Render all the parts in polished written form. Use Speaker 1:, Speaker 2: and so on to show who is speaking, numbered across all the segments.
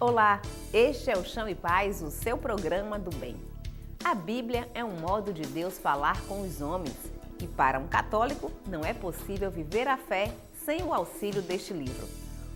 Speaker 1: Olá, este é o Chão e Paz, o seu programa do bem. A Bíblia é um modo de Deus falar com os homens e para um católico não é possível viver a fé sem o auxílio deste livro.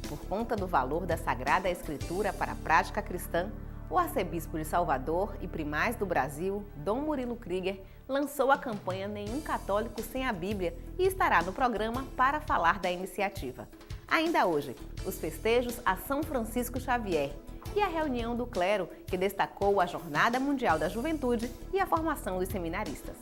Speaker 1: Por conta do valor da Sagrada Escritura para a prática cristã, o arcebispo de Salvador e primaz do Brasil, Dom Murilo Krieger, lançou a campanha Nenhum Católico Sem a Bíblia e estará no programa para falar da iniciativa. Ainda hoje, os festejos a São Francisco Xavier e a reunião do clero, que destacou a Jornada Mundial da Juventude e a formação dos seminaristas.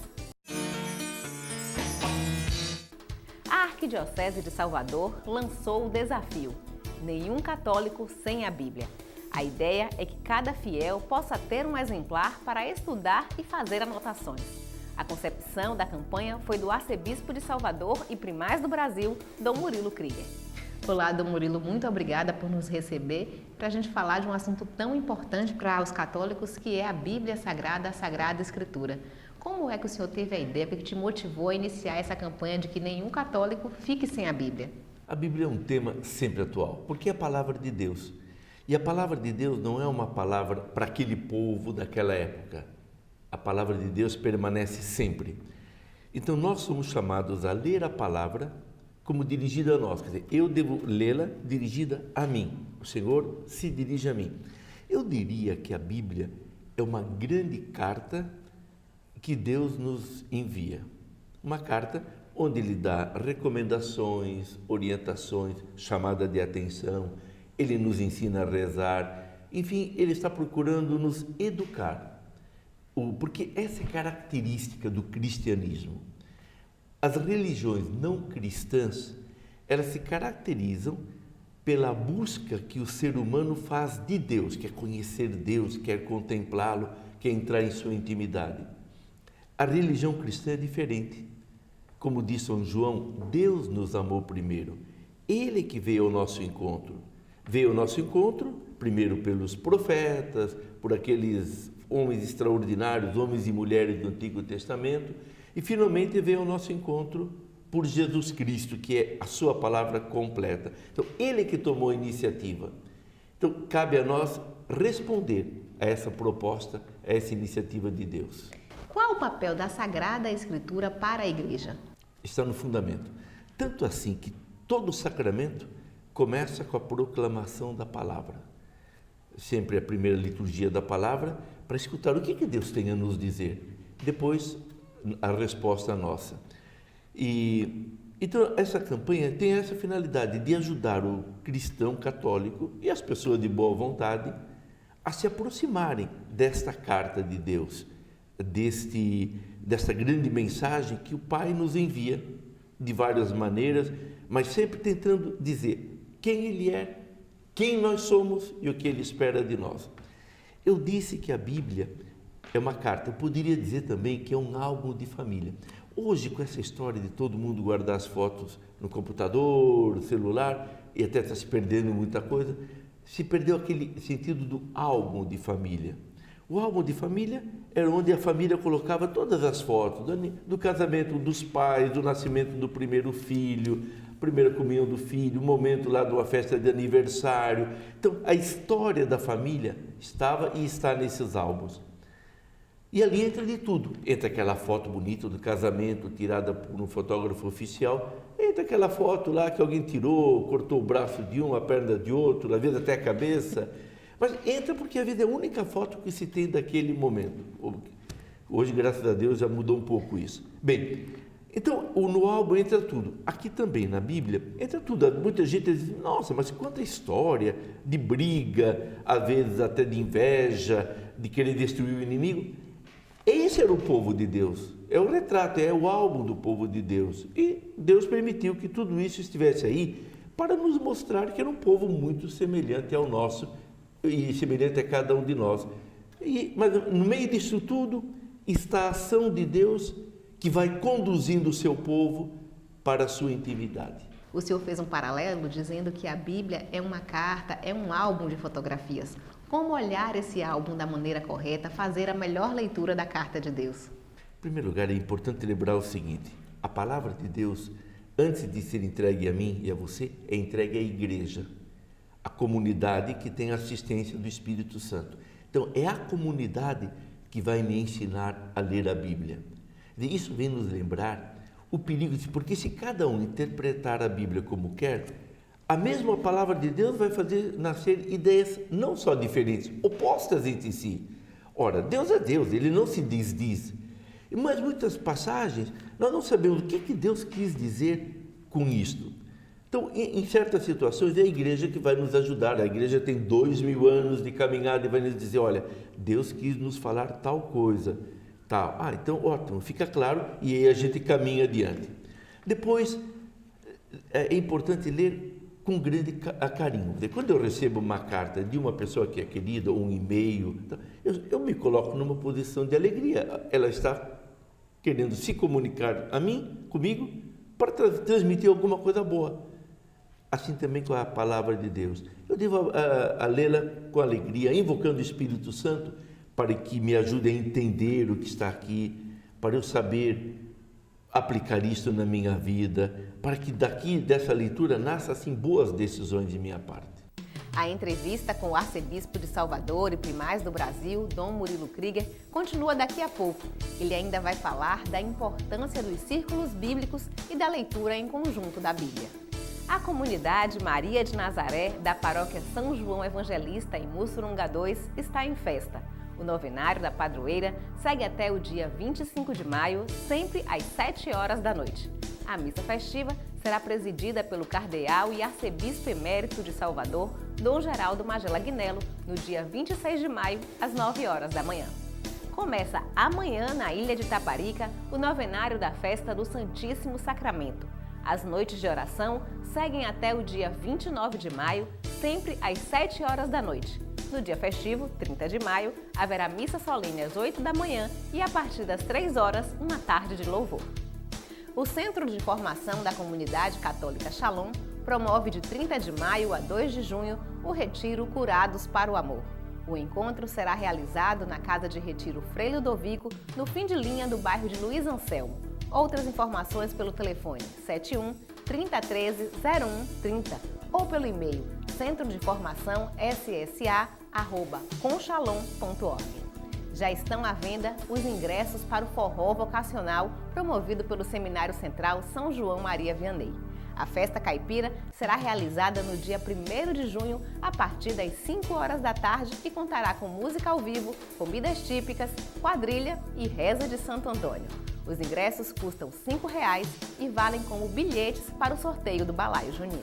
Speaker 1: A Arquidiocese de Salvador lançou o desafio Nenhum Católico Sem a Bíblia. A ideia é que cada fiel possa ter um exemplar para estudar e fazer anotações. A concepção da campanha foi do arcebispo de Salvador e primaz do Brasil, Dom Murilo Krieger. Olá, Dom Murilo, muito obrigada por nos receber para a gente falar de um assunto tão importante para os católicos, que é a Bíblia Sagrada, a Sagrada Escritura. Como é que o senhor teve a ideia, que te motivou a iniciar essa campanha de que nenhum católico fique sem a Bíblia?
Speaker 2: A Bíblia é um tema sempre atual, porque é a palavra de Deus. E a palavra de Deus não é uma palavra para aquele povo daquela época. A palavra de Deus permanece sempre. Então nós somos chamados a ler a palavra como dirigida a nós. Quer dizer, eu devo lê-la dirigida a mim. O Senhor se dirige a mim. Eu diria que a Bíblia é uma grande carta que Deus nos envia. Uma carta onde Ele dá recomendações, orientações, chamada de atenção. Ele nos ensina a rezar. Enfim, Ele está procurando nos educar. Porque essa é a característica do cristianismo. As religiões não cristãs, elas se caracterizam pela busca que o ser humano faz de Deus, quer conhecer Deus, quer contemplá-lo, quer entrar em sua intimidade. A religião cristã é diferente. Como diz São João, Deus nos amou primeiro. Ele que veio ao nosso encontro. Veio ao nosso encontro, primeiro pelos profetas, por aqueles homens extraordinários, homens e mulheres do Antigo Testamento, e finalmente veio ao nosso encontro por Jesus Cristo, que é a sua palavra completa. Então, Ele que tomou a iniciativa. Então, cabe a nós responder a essa proposta, a essa iniciativa de Deus.
Speaker 1: Qual o papel da Sagrada Escritura para a Igreja?
Speaker 2: Está no fundamento. Tanto assim que todo sacramento começa com a proclamação da palavra. Sempre a primeira liturgia da palavra, para escutar o que Deus tem a nos dizer. Depois, a resposta nossa. Então, essa campanha tem essa finalidade de ajudar o cristão católico e as pessoas de boa vontade a se aproximarem desta carta de Deus, desta grande mensagem que o Pai nos envia de várias maneiras, mas sempre tentando dizer quem Ele é, quem nós somos e o que Ele espera de nós. Eu disse que a Bíblia é uma carta, eu poderia dizer também que é um álbum de família. Hoje, com essa história de todo mundo guardar as fotos no computador, no celular, e até está se perdendo muita coisa, se perdeu aquele sentido do álbum de família. O álbum de família era onde a família colocava todas as fotos do casamento dos pais, do nascimento do primeiro filho, primeira comunhão do filho, o momento lá de uma festa de aniversário. Então, a história da família estava e está nesses álbuns. E ali entra de tudo. Entra aquela foto bonita do casamento, tirada por um fotógrafo oficial. Entra aquela foto lá que alguém tirou, cortou o braço de um, a perna de outro, às vezes até a cabeça. Mas entra porque a vida é a única foto que se tem daquele momento. Hoje, graças a Deus, já mudou um pouco isso. Bem, então, no álbum entra tudo. Aqui também, na Bíblia, entra tudo. Muita gente diz, nossa, mas quanta história de briga, às vezes até de inveja, de querer destruir o inimigo. Esse era o povo de Deus. É o retrato, é o álbum do povo de Deus. E Deus permitiu que tudo isso estivesse aí para nos mostrar que era um povo muito semelhante ao nosso e semelhante a cada um de nós. Mas no meio disso tudo está a ação de Deus que vai conduzindo o seu povo para a sua intimidade.
Speaker 1: O senhor fez um paralelo dizendo que a Bíblia é uma carta, é um álbum de fotografias. Como olhar esse álbum da maneira correta, fazer a melhor leitura da carta de Deus?
Speaker 2: Em primeiro lugar, é importante lembrar o seguinte: a palavra de Deus, antes de ser entregue a mim e a você, é entregue à igreja. a comunidade que tem assistência do Espírito Santo. Então, é a comunidade que vai me ensinar a ler a Bíblia. E isso vem nos lembrar o perigo, porque se cada um interpretar a Bíblia como quer, a mesma palavra de Deus vai fazer nascer ideias não só diferentes, opostas entre si. Ora, Deus é Deus, Ele não se desdiz. Mas muitas passagens, nós não sabemos o que Deus quis dizer com isto. Então, em certas situações, é a igreja que vai nos ajudar. A igreja tem 2000 anos de caminhada e vai nos dizer, olha, Deus quis nos falar tal coisa, tal. Então, ótimo, fica claro, e aí a gente caminha adiante. Depois, é importante ler com grande carinho. Quando eu recebo uma carta de uma pessoa que é querida, ou um e-mail, eu me coloco numa posição de alegria. Ela está querendo se comunicar comigo, para transmitir alguma coisa boa. Assim também com a palavra de Deus. Eu devo a lê-la com alegria, invocando o Espírito Santo para que me ajude a entender o que está aqui, para eu saber aplicar isso na minha vida, para que dessa leitura nasça assim boas decisões de minha parte.
Speaker 1: A entrevista com o arcebispo de Salvador e primaz do Brasil, Dom Murilo Krieger, continua daqui a pouco. Ele ainda vai falar da importância dos círculos bíblicos e da leitura em conjunto da Bíblia. A comunidade Maria de Nazaré, da paróquia São João Evangelista, em Mussurunga 2, está em festa. O novenário da padroeira segue até o dia 25 de maio, sempre às 7 horas da noite. A missa festiva será presidida pelo cardeal e arcebispo emérito de Salvador, Dom Geraldo Magela Agnello, no dia 26 de maio, às 9 horas da manhã. Começa amanhã, na Ilha de Taparica, o novenário da festa do Santíssimo Sacramento. As noites de oração seguem até o dia 29 de maio, sempre às 7 horas da noite. No dia festivo, 30 de maio, haverá missa solene às 8 da manhã e, a partir das 3 horas, uma tarde de louvor. O Centro de Formação da Comunidade Católica Shalom promove de 30 de maio a 2 de junho o Retiro Curados para o Amor. O encontro será realizado na Casa de Retiro Frei Ludovico, no fim de linha do bairro de Luiz Anselmo. Outras informações pelo telefone 71 3013 0130 ou pelo e-mail centrodeformação.ssa@conshalom.org. Já estão à venda os ingressos para o Forró Vocacional promovido pelo Seminário Central São João Maria Vianney. A festa caipira será realizada no dia 1º de junho, a partir das 5 horas da tarde e contará com música ao vivo, comidas típicas, quadrilha e reza de Santo Antônio. Os ingressos custam R$ 5,00 e valem como bilhetes para o sorteio do balaio junino.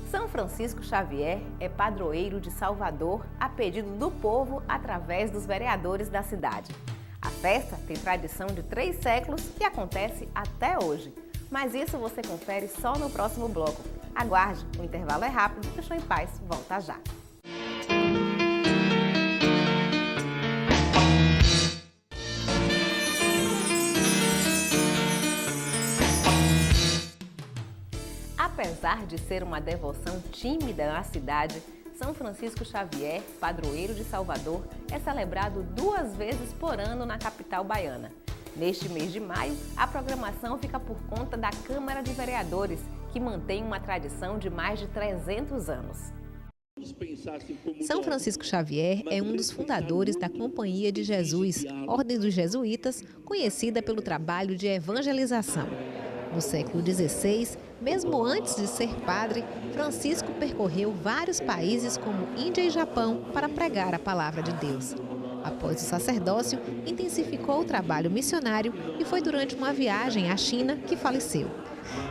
Speaker 1: São Francisco Xavier é padroeiro de Salvador a pedido do povo através dos vereadores da cidade. A festa tem tradição de 3 séculos e acontece até hoje. Mas isso você confere só no próximo bloco. Aguarde, o intervalo é rápido, deixou em paz, volta já. Apesar de ser uma devoção tímida na cidade, São Francisco Xavier, padroeiro de Salvador, é celebrado 2 vezes por ano na capital baiana. Neste mês de maio, a programação fica por conta da Câmara de Vereadores, que mantém uma tradição de mais de 300 anos. São Francisco Xavier é um dos fundadores da Companhia de Jesus, Ordem dos Jesuítas, conhecida pelo trabalho de evangelização. No século XVI, mesmo antes de ser padre, Francisco percorreu vários países como Índia e Japão para pregar a palavra de Deus. Após o sacerdócio, intensificou o trabalho missionário e foi durante uma viagem à China que faleceu.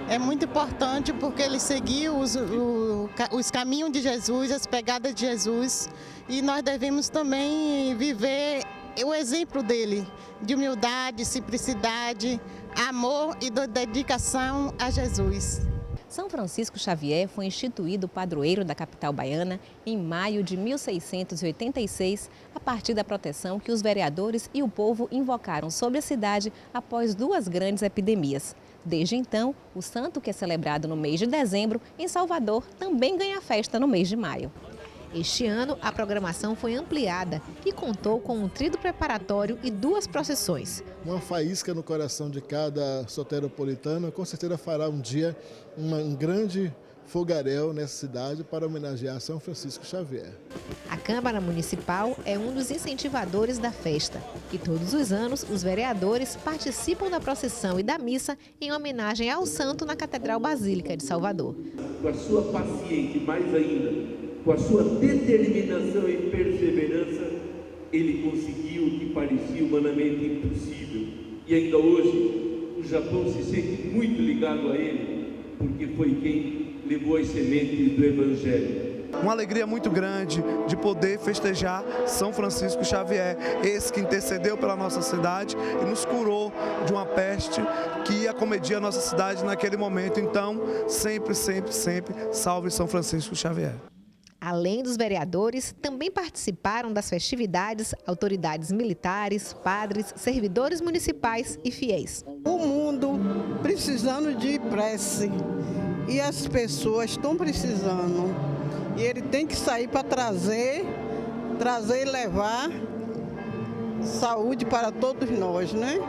Speaker 3: É muito importante porque ele seguiu os caminhos de Jesus, as pegadas de Jesus, e nós devemos também viver o exemplo dele, de humildade, simplicidade, amor e dedicação a Jesus.
Speaker 1: São Francisco Xavier foi instituído padroeiro da capital baiana em maio de 1686, a partir da proteção que os vereadores e o povo invocaram sobre a cidade após 2 grandes epidemias. Desde então, o santo, que é celebrado no mês de dezembro, em Salvador, também ganha festa no mês de maio. Este ano, a programação foi ampliada e contou com um tríduo preparatório e 2 procissões.
Speaker 4: Uma faísca no coração de cada soteropolitano com certeza fará um dia um grande fogaréu nessa cidade para homenagear São Francisco Xavier.
Speaker 5: A Câmara Municipal é um dos incentivadores da festa e todos os anos os vereadores participam da procissão e da missa em homenagem ao santo na Catedral Basílica de Salvador.
Speaker 6: Com a sua paciência, mais ainda, com a sua determinação e perseverança, ele conseguiu o que parecia humanamente impossível. E ainda hoje, o Japão se sente muito ligado a ele, porque foi quem levou as sementes do Evangelho.
Speaker 7: Uma alegria muito grande de poder festejar São Francisco Xavier, esse que intercedeu pela nossa cidade e nos curou de uma peste que acomedia a nossa cidade naquele momento. Então, sempre, sempre, sempre, salve São Francisco Xavier.
Speaker 5: Além dos vereadores, também participaram das festividades autoridades militares, padres, servidores municipais e fiéis.
Speaker 8: O mundo precisando de prece e as pessoas estão precisando. E ele tem que sair para trazer e levar saúde para todos nós, né?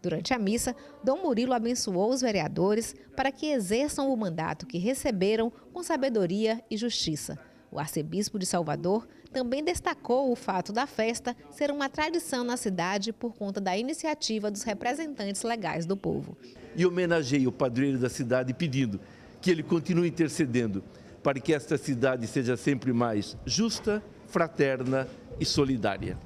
Speaker 5: Durante a missa, Dom Murilo abençoou os vereadores para que exerçam o mandato que receberam com sabedoria e justiça. O arcebispo de Salvador também destacou o fato da festa ser uma tradição na cidade por conta da iniciativa dos representantes legais do povo.
Speaker 2: E homenageei o padroeiro da cidade pedindo que ele continue intercedendo para que esta cidade seja sempre mais justa, fraterna e solidária.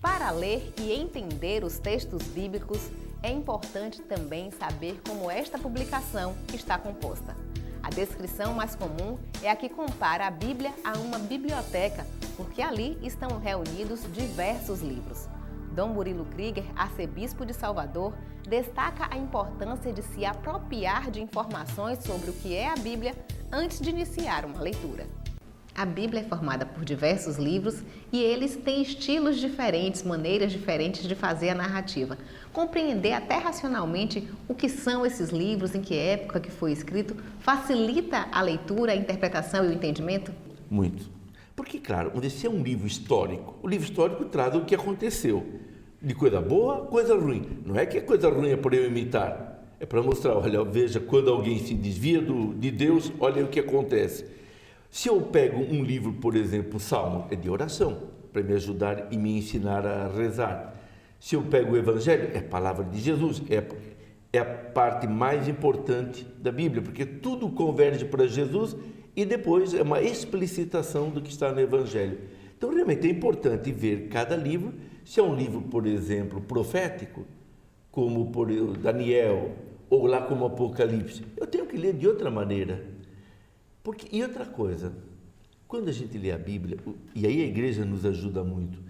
Speaker 1: Para ler e entender os textos bíblicos, é importante também saber como esta publicação está composta. A descrição mais comum é a que compara a Bíblia a uma biblioteca, porque ali estão reunidos diversos livros. Dom Murilo Krieger, arcebispo de Salvador, destaca a importância de se apropriar de informações sobre o que é a Bíblia antes de iniciar uma leitura. A Bíblia é formada por diversos livros e eles têm estilos diferentes, maneiras diferentes de fazer a narrativa. Compreender até racionalmente o que são esses livros, em que época que foi escrito, facilita a leitura, a interpretação e o entendimento?
Speaker 2: Muito. Porque, claro, se é um livro histórico, o livro histórico traz o que aconteceu. De coisa boa, coisa ruim. Não é que a coisa ruim é por eu imitar. É para mostrar, olha, veja, quando alguém se desvia de Deus, olha o que acontece. Se eu pego um livro, por exemplo, o Salmo, é de oração, para me ajudar e me ensinar a rezar. Se eu pego o Evangelho, é a palavra de Jesus, é a parte mais importante da Bíblia, porque tudo converge para Jesus e depois é uma explicitação do que está no Evangelho. Então, realmente é importante ver cada livro, se é um livro, por exemplo, profético, como por Daniel, ou lá como Apocalipse, eu tenho que ler de outra maneira. E outra coisa, quando a gente lê a Bíblia, e aí a igreja nos ajuda muito,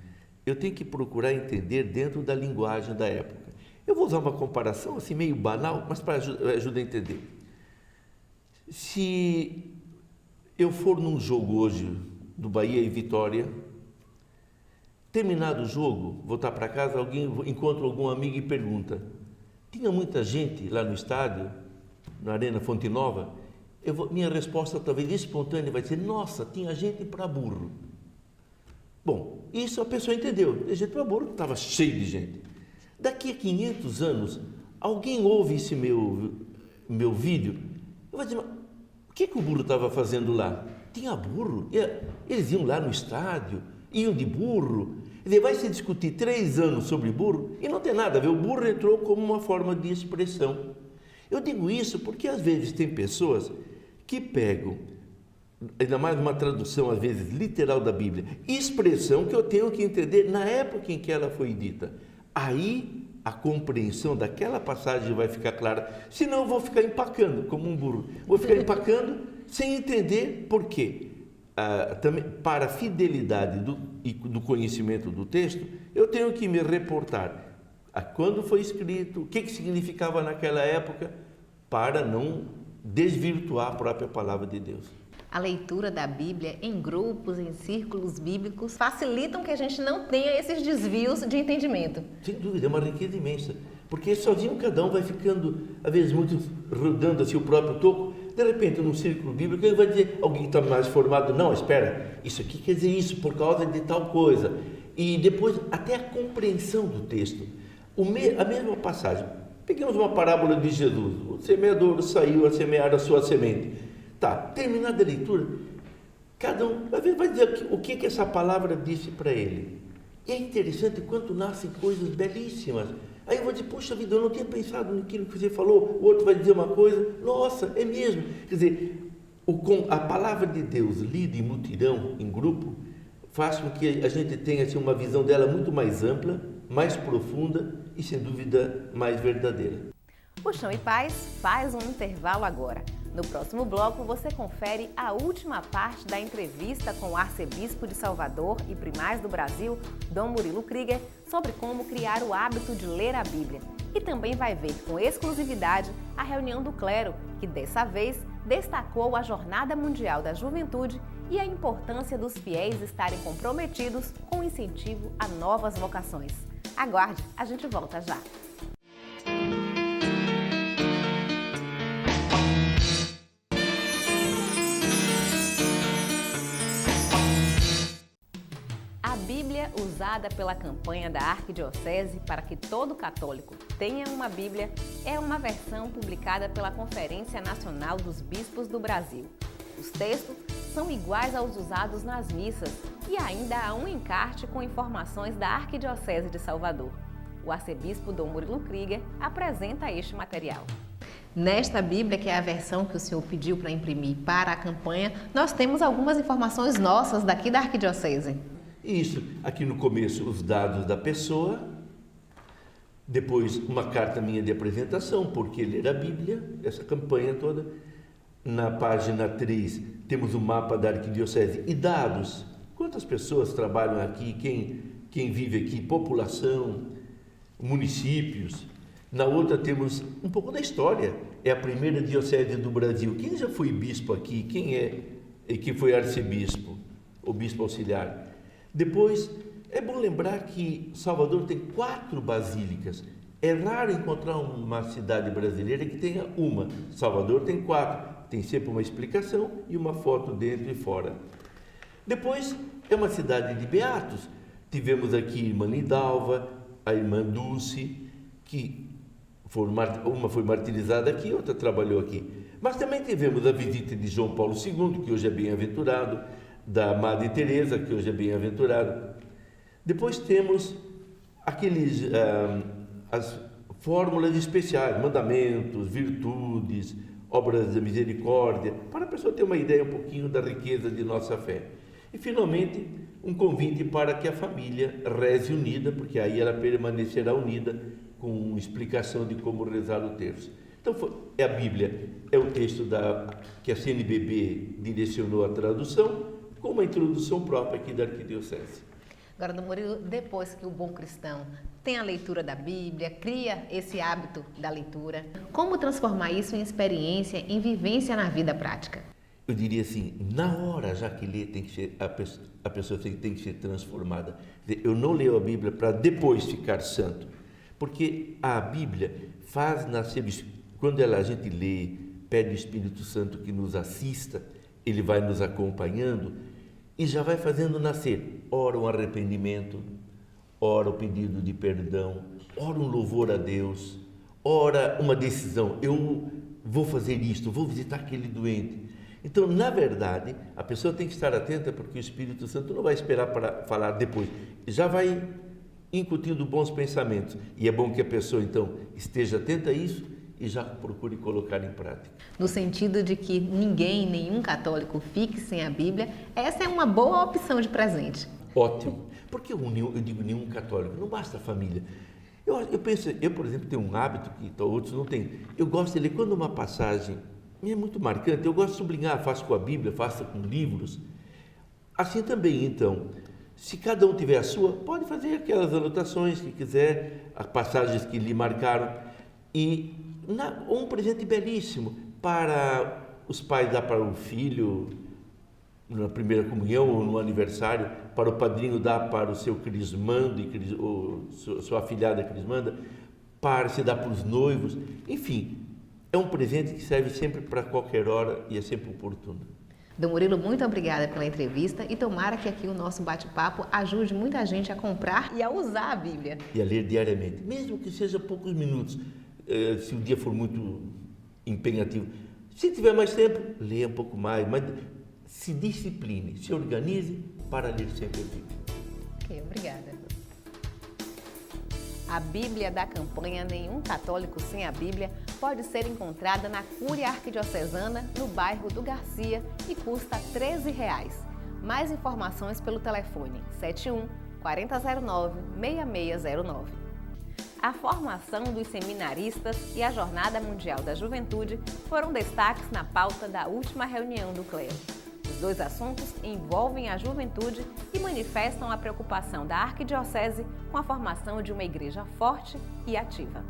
Speaker 2: eu tenho que procurar entender dentro da linguagem da época. Eu vou usar uma comparação assim meio banal, mas para ajudar a entender. Se eu for num jogo hoje do Bahia e Vitória, terminado o jogo, voltar para casa, encontra algum amigo e pergunta: tinha muita gente lá no estádio, na Arena Fonte Nova? Minha resposta talvez espontânea vai ser: nossa, tinha gente para burro. Bom, isso a pessoa entendeu, tinha gente para burro, estava cheio de gente. Daqui a 500 anos, alguém ouve esse meu vídeo, eu vou dizer: mas o que o burro estava fazendo lá? Tinha burro? Eles iam lá no estádio, iam de burro. Vai se discutir 3 anos sobre burro e não tem nada a ver, o burro entrou como uma forma de expressão. Eu digo isso porque às vezes tem pessoas que pegam, ainda mais uma tradução às vezes literal da Bíblia, expressão que eu tenho que entender na época em que ela foi dita. Aí a compreensão daquela passagem vai ficar clara, senão eu vou ficar empacando como um burro. Vou ficar empacando sem entender por quê. Também, para a fidelidade do conhecimento do texto, eu tenho que me reportar a quando foi escrito, o que significava naquela época, para não desvirtuar a própria palavra de Deus.
Speaker 1: A leitura da Bíblia em grupos, em círculos bíblicos, facilitam que a gente não tenha esses desvios de entendimento.
Speaker 2: Sem dúvida, é uma riqueza imensa, porque sozinho cada um vai ficando, às vezes, muito rodando assim o próprio toco, de repente, num círculo bíblico, ele vai dizer, alguém que está mais formado, não, espera, isso aqui quer dizer isso por causa de tal coisa. E depois, até a compreensão do texto. A mesma passagem. Peguemos uma parábola de Jesus. O semeador saiu a semear a sua semente. Tá, terminada a leitura, cada um vai dizer o que essa palavra disse para ele. E é interessante quanto nascem coisas belíssimas. Aí eu vou dizer, puxa vida, eu não tinha pensado naquilo que você falou. O outro vai dizer uma coisa, nossa, é mesmo. Quer dizer, a palavra de Deus lida em multidão, em grupo, faz com que a gente tenha assim, uma visão dela muito mais ampla, mais profunda e, sem dúvida, mais verdadeira.
Speaker 1: O Chão e Paz faz um intervalo agora. No próximo bloco, você confere a última parte da entrevista com o arcebispo de Salvador e primaz do Brasil, Dom Murilo Krieger, sobre como criar o hábito de ler a Bíblia. E também vai ver com exclusividade a reunião do clero, que dessa vez destacou a Jornada Mundial da Juventude e a importância dos fiéis estarem comprometidos com o incentivo a novas vocações. Aguarde, a gente volta já. A Bíblia usada pela campanha da Arquidiocese para que todo católico tenha uma Bíblia é uma versão publicada pela Conferência Nacional dos Bispos do Brasil. Os textos são iguais aos usados nas missas e ainda há um encarte com informações da Arquidiocese de Salvador. O arcebispo Dom Murilo Krieger apresenta este material. Nesta Bíblia, que é a versão que o senhor pediu para imprimir para a campanha, nós temos algumas informações nossas daqui da Arquidiocese.
Speaker 2: Isso, aqui no começo, os dados da pessoa, depois uma carta minha de apresentação, porque ler a Bíblia, essa campanha toda. Na página 3, temos o mapa da Arquidiocese e dados. Quantas pessoas trabalham aqui, quem vive aqui, população, municípios. Na outra temos um pouco da história. É a primeira diocese do Brasil. Quem já foi bispo aqui? Quem foi arcebispo? O bispo auxiliar. Depois, é bom lembrar que Salvador tem 4 basílicas. É raro encontrar uma cidade brasileira que tenha uma. Salvador tem 4. Tem sempre uma explicação e uma foto dentro e fora. Depois, é uma cidade de beatos. Tivemos aqui a irmã Nidalva, a irmã Dulce, que uma foi martirizada aqui, outra trabalhou aqui. Mas também tivemos a visita de João Paulo II, que hoje é bem-aventurado, da Madre Teresa, que hoje é bem-aventurado. Depois temos as fórmulas especiais, mandamentos, virtudes, obras da misericórdia, para a pessoa ter uma ideia um pouquinho da riqueza de nossa fé. E, finalmente, um convite para que a família reze unida, porque aí ela permanecerá unida com explicação de como rezar o terço. Então, é a Bíblia, é o texto que a CNBB direcionou a tradução, com uma introdução própria aqui da Arquidiocese.
Speaker 1: Agora, Dom Murilo, depois que o bom cristão tem a leitura da Bíblia, cria esse hábito da leitura, como transformar isso em experiência, em vivência na vida prática?
Speaker 2: Eu diria assim, na hora já que lê, a pessoa tem que ser transformada. Eu não leio a Bíblia para depois ficar santo, porque a Bíblia faz nascer, quando a gente lê, pede o Espírito Santo que nos assista, ele vai nos acompanhando e já vai fazendo nascer, ora um arrependimento, ora o pedido de perdão, ora um louvor a Deus, ora uma decisão, eu vou fazer isto, vou visitar aquele doente. Então, na verdade, a pessoa tem que estar atenta, porque o Espírito Santo não vai esperar para falar depois, já vai incutindo bons pensamentos. E é bom que a pessoa, então, esteja atenta a isso e já procure colocar em prática.
Speaker 1: No sentido de que nenhum católico fique sem a Bíblia, essa é uma boa opção de presente.
Speaker 2: Ótimo. Porque eu digo nenhum católico, não basta a família. Eu penso, por exemplo, tenho um hábito que outros não têm. Eu gosto de ler quando uma passagem é muito marcante, eu gosto de sublinhar, faço com a Bíblia, faço com livros. Assim também, então, se cada um tiver a sua, pode fazer aquelas anotações que quiser, as passagens que lhe marcaram. E um presente belíssimo para os pais dar para o filho na primeira comunhão ou no aniversário, para o padrinho dar para o seu crismando, ou sua afilhada crismanda, para se dar para os noivos, enfim, É um presente que serve sempre para qualquer hora e é sempre oportuno.
Speaker 5: Dom Murilo, muito obrigada pela entrevista e tomara que aqui o nosso bate-papo ajude muita gente a comprar e a usar a Bíblia.
Speaker 2: E a ler diariamente, mesmo que seja poucos minutos, se o dia for muito empenhativo. Se tiver mais tempo, leia um pouco mais, mas se discipline, se organize para ler sempre a Bíblia.
Speaker 5: Ok, obrigada.
Speaker 1: A Bíblia da campanha Nenhum Católico Sem a Bíblia pode ser encontrada na Cúria Arquidiocesana, no bairro do Garcia, e custa R$ 13. Mais informações pelo telefone 71 4009 6609. A formação dos seminaristas e a Jornada Mundial da Juventude foram destaques na pauta da última reunião do clero. Os dois assuntos envolvem a juventude e manifestam a preocupação da Arquidiocese com a formação de uma igreja forte e ativa.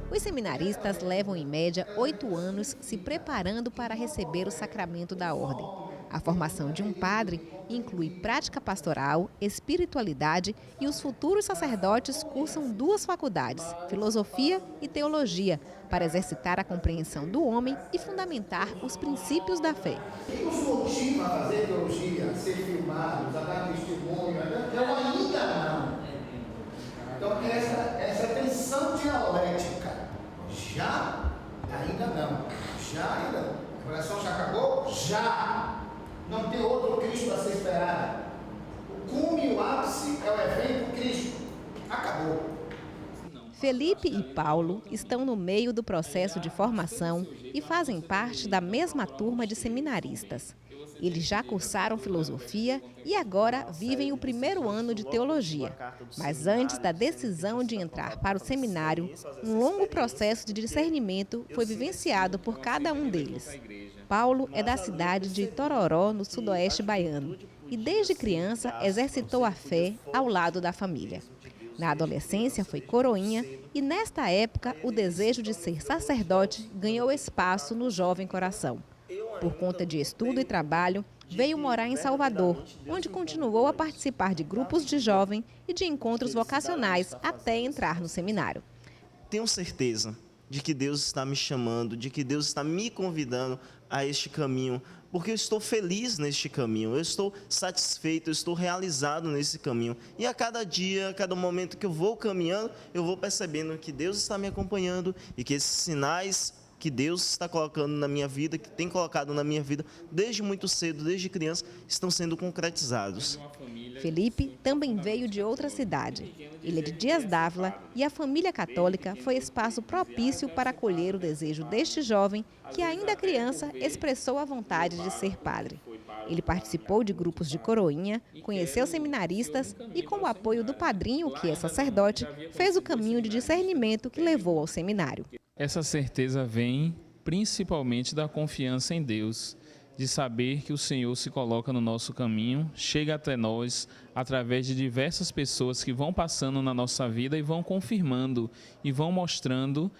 Speaker 5: Os seminaristas levam em média 8 anos se preparando para receber o sacramento da ordem. A formação de um padre inclui prática pastoral, espiritualidade e os futuros sacerdotes cursam 2 faculdades, filosofia e teologia, para exercitar a compreensão do homem e fundamentar os princípios da fé.
Speaker 9: O que nos motiva a fazer teologia, a ser filmados, a dar testemunho? Eu ainda não. Então, essa tensão dialética, já, ainda não. Já, ainda não. A oração já acabou? Já. Não tem outro Cristo a ser esperado. O cume e o ápice é o evento Cristo. Acabou.
Speaker 5: Felipe e Paulo estão no meio do processo de formação e fazem parte da mesma turma de seminaristas. Eles já cursaram filosofia e agora vivem o primeiro ano de teologia. Mas antes da decisão de entrar para o seminário, um longo processo de discernimento foi vivenciado por cada um deles. Paulo é da cidade de Itororó, no sudoeste baiano, e desde criança exercitou a fé ao lado da família. Na adolescência foi coroinha e nesta época o desejo de ser sacerdote ganhou espaço no jovem coração. Por conta de estudo e trabalho, veio morar em Salvador, onde continuou a participar de grupos de jovem e de encontros vocacionais até entrar no seminário.
Speaker 10: Tenho certeza de que Deus está me chamando, de que Deus está me convidando a este caminho, porque eu estou feliz neste caminho, eu estou satisfeito, eu estou realizado nesse caminho. E a cada dia, a cada momento que eu vou caminhando, eu vou percebendo que Deus está me acompanhando e que esses sinais que Deus está colocando na minha vida, que tem colocado na minha vida desde muito cedo, desde criança, estão sendo concretizados.
Speaker 5: Felipe também veio de outra cidade. Ele é de Dias d'Ávila e a família católica foi espaço propício para acolher o desejo deste jovem que, ainda criança, expressou a vontade de ser padre. Ele participou de grupos de coroinha, conheceu seminaristas e, com o apoio do padrinho, que é sacerdote, fez o caminho de discernimento que levou ao seminário.
Speaker 11: Essa certeza vem principalmente da confiança em Deus, de saber que o Senhor se coloca no nosso caminho, chega até nós através de diversas pessoas que vão passando na nossa vida e vão confirmando e vão mostrando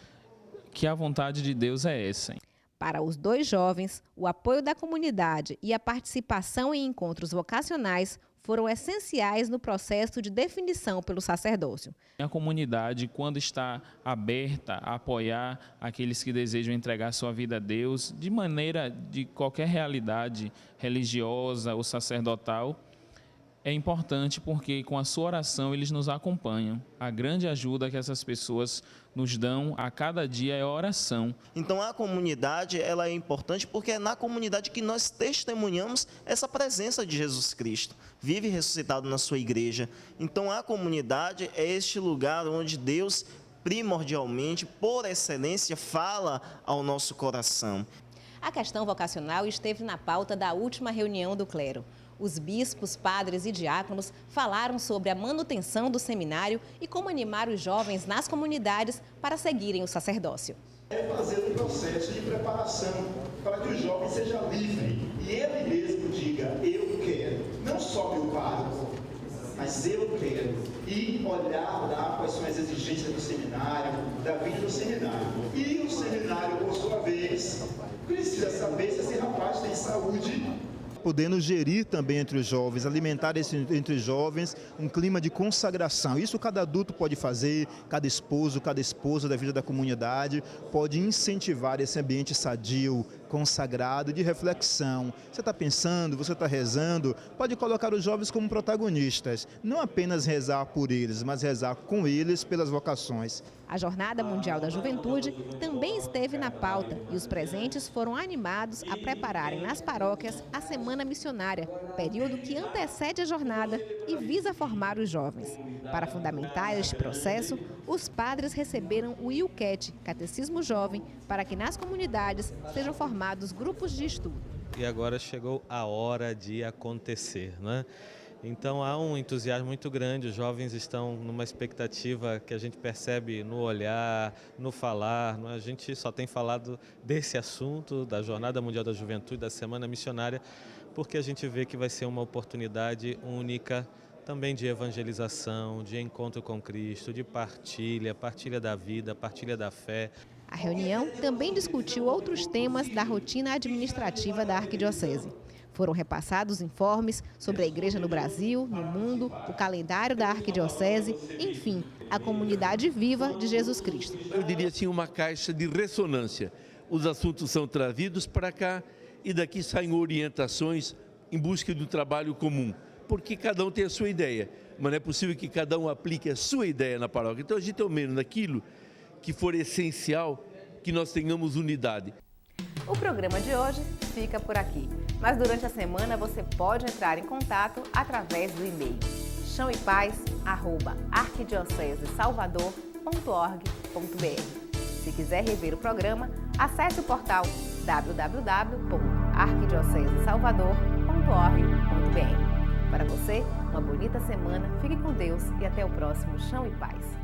Speaker 11: que a vontade de Deus é essa.
Speaker 5: Para os dois jovens, o apoio da comunidade e a participação em encontros vocacionais foram essenciais no processo de definição pelo sacerdócio.
Speaker 11: A comunidade, quando está aberta a apoiar aqueles que desejam entregar sua vida a Deus, de maneira de qualquer realidade religiosa ou sacerdotal, é importante porque com a sua oração eles nos acompanham. A grande ajuda que essas pessoas nos dão a cada dia é a oração.
Speaker 10: Então a comunidade ela é importante porque é na comunidade que nós testemunhamos essa presença de Jesus Cristo. Vive ressuscitado na sua igreja. Então a comunidade é este lugar onde Deus primordialmente, por excelência, fala ao nosso coração.
Speaker 5: A questão vocacional esteve na pauta da última reunião do clero. Os bispos, padres e diáconos falaram sobre a manutenção do seminário e como animar os jovens nas comunidades para seguirem o sacerdócio.
Speaker 12: É fazer um processo de preparação para que o jovem seja livre e ele mesmo diga, eu quero, não só meu padre, mas eu quero. E olhar lá quais são as exigências do seminário, da vida do seminário. E o seminário, por sua vez, precisa saber se esse rapaz tem saúde
Speaker 13: podendo gerir também entre os jovens, alimentar entre os jovens um clima de consagração. Isso cada adulto pode fazer, cada esposo, cada esposa da vida da comunidade pode incentivar esse ambiente sadio, consagrado, de reflexão. Você está pensando, você está rezando, pode colocar os jovens como protagonistas. Não apenas rezar por eles, mas rezar com eles pelas vocações.
Speaker 5: A Jornada Mundial da Juventude também esteve na pauta e os presentes foram animados a prepararem nas paróquias a Semana Missionária, período que antecede a jornada e visa formar os jovens. Para fundamentar este processo, os padres receberam o IUCAT, Catecismo Jovem, para que nas comunidades sejam formados grupos de estudo.
Speaker 14: E agora chegou a hora de acontecer, né? Então há um entusiasmo muito grande, os jovens estão numa expectativa que a gente percebe no olhar, no falar. A gente só tem falado desse assunto, da Jornada Mundial da Juventude, da Semana Missionária, porque a gente vê que vai ser uma oportunidade única também de evangelização, de encontro com Cristo, de partilha da vida, partilha da fé.
Speaker 5: A reunião também discutiu outros temas da rotina administrativa da Arquidiocese. Foram repassados informes sobre a Igreja no Brasil, no mundo, o calendário da Arquidiocese, enfim, a comunidade viva de Jesus Cristo.
Speaker 2: Eu diria assim, uma caixa de ressonância. Os assuntos são trazidos para cá e daqui saem orientações em busca de um trabalho comum, porque cada um tem a sua ideia, mas não é possível que cada um aplique a sua ideia na paróquia. Então a gente é o menos naquilo que for essencial, que nós tenhamos unidade.
Speaker 1: O programa de hoje fica por aqui, mas durante a semana você pode entrar em contato através do e-mail chãoepaz@arquidiocesesalvador.org.br. Se quiser rever o programa, acesse o portal www.arquidiocesesalvador.org.br. Para você, uma bonita semana, fique com Deus e até o próximo Chão e Paz.